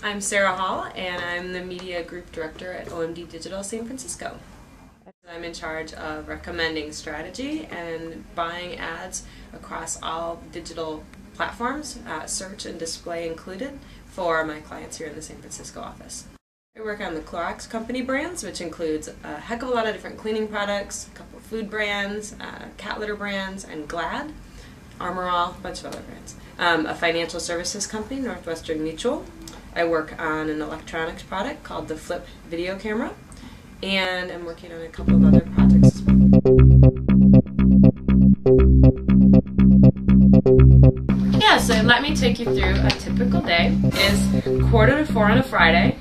I'm Sarah Hall, and I'm the Media Group Director at OMD Digital San Francisco. I'm in charge of recommending strategy and buying ads across all digital platforms, search and display included, for my clients here in the San Francisco office. I work on the Clorox company brands, which includes a heck of a lot of different cleaning products, a couple of food brands, cat litter brands, and Glad, Armor All, a bunch of other brands. A financial services company, Northwestern Mutual. I work on an electronics product called the Flip video camera, and I'm working on a couple of other projects as well. Yeah, so let me take you through a typical day. It's 3:45 on a Friday.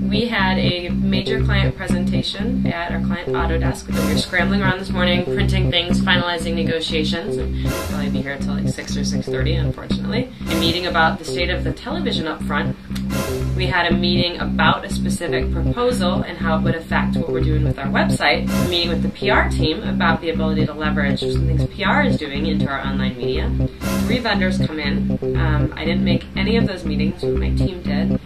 We had a major client presentation at our client Autodesk. We were scrambling around this morning, printing things, finalizing negotiations, and we'll probably be here until like 6 or 6:30, unfortunately. A meeting about the state of the television up front. We had a meeting about a specific proposal and how it would affect what we're doing with our website. A meeting with the PR team about the ability to leverage some things PR is doing into our online media. 3 vendors come in. I didn't make any of those meetings, but my team did.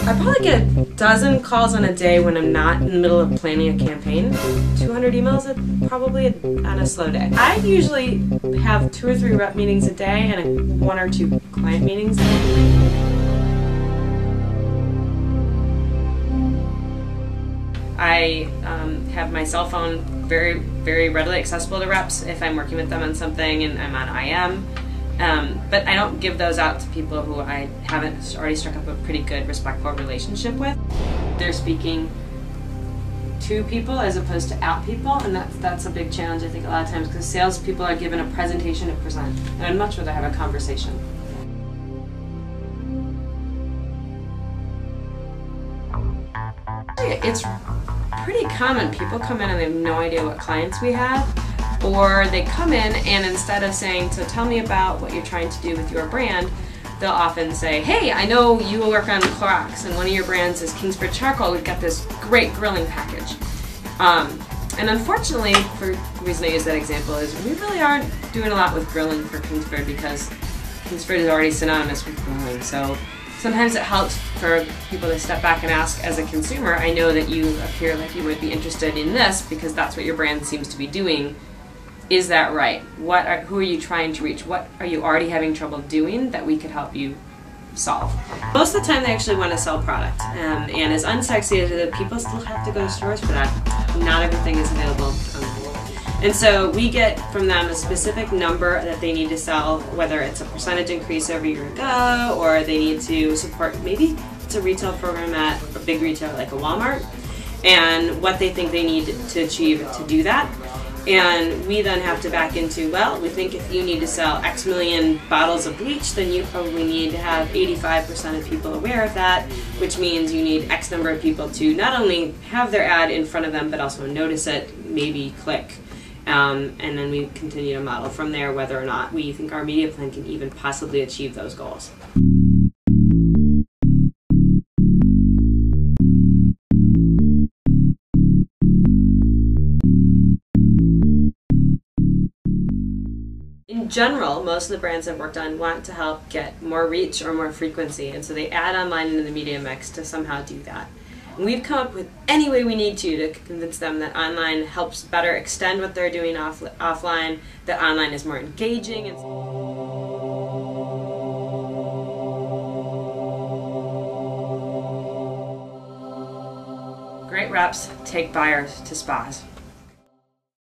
I probably get a dozen calls on a day when I'm not in the middle of planning a campaign. 200 emails probably on a slow day. I usually have 2 or 3 rep meetings a day and 1 or 2 client meetings. I have my cell phone very, very readily accessible to reps if I'm working with them on something and I'm on IM. But I don't give those out to people who I haven't already struck up a pretty good, respectful relationship with. They're speaking to people as opposed to at people, and that's a big challenge, I think, a lot of times, because salespeople are given a presentation to present, and I'd much rather have a conversation. It's pretty common. People come in and they have no idea what clients we have, or they come in and instead of saying, so tell me about what you're trying to do with your brand, they'll often say, hey, I know you work on Clorox and one of your brands is Kingsford Charcoal. We've got this great grilling package. And unfortunately, for the reason I use that example is we really aren't doing a lot with grilling for Kingsford because Kingsford is already synonymous with grilling. So sometimes it helps for people to step back and ask, as a consumer, I know that you appear like you would be interested in this because that's what your brand seems to be doing. Is that right? Who are you trying to reach? What are you already having trouble doing that we could help you solve? Most of the time they actually want to sell product. And as unsexy as it is, people still have to go to stores for that. Not everything is available online. And so we get from them a specific number that they need to sell, whether it's a percentage increase over a year ago, or they need to support, maybe it's a retail program at a big retailer like a Walmart, and what they think they need to achieve to do that. And we then have to back into, well, we think if you need to sell X million bottles of bleach, then you probably need to have 85% of people aware of that, which means you need X number of people to not only have their ad in front of them, but also notice it, maybe click. And then we continue to model from there whether or not we think our media plan can even possibly achieve those goals. In general, most of the brands I've worked on want to help get more reach or more frequency, and so they add online into the media mix to somehow do that. And we've come up with any way we need to convince them that online helps better extend what they're doing offline, that online is more engaging. Great reps take buyers to spas.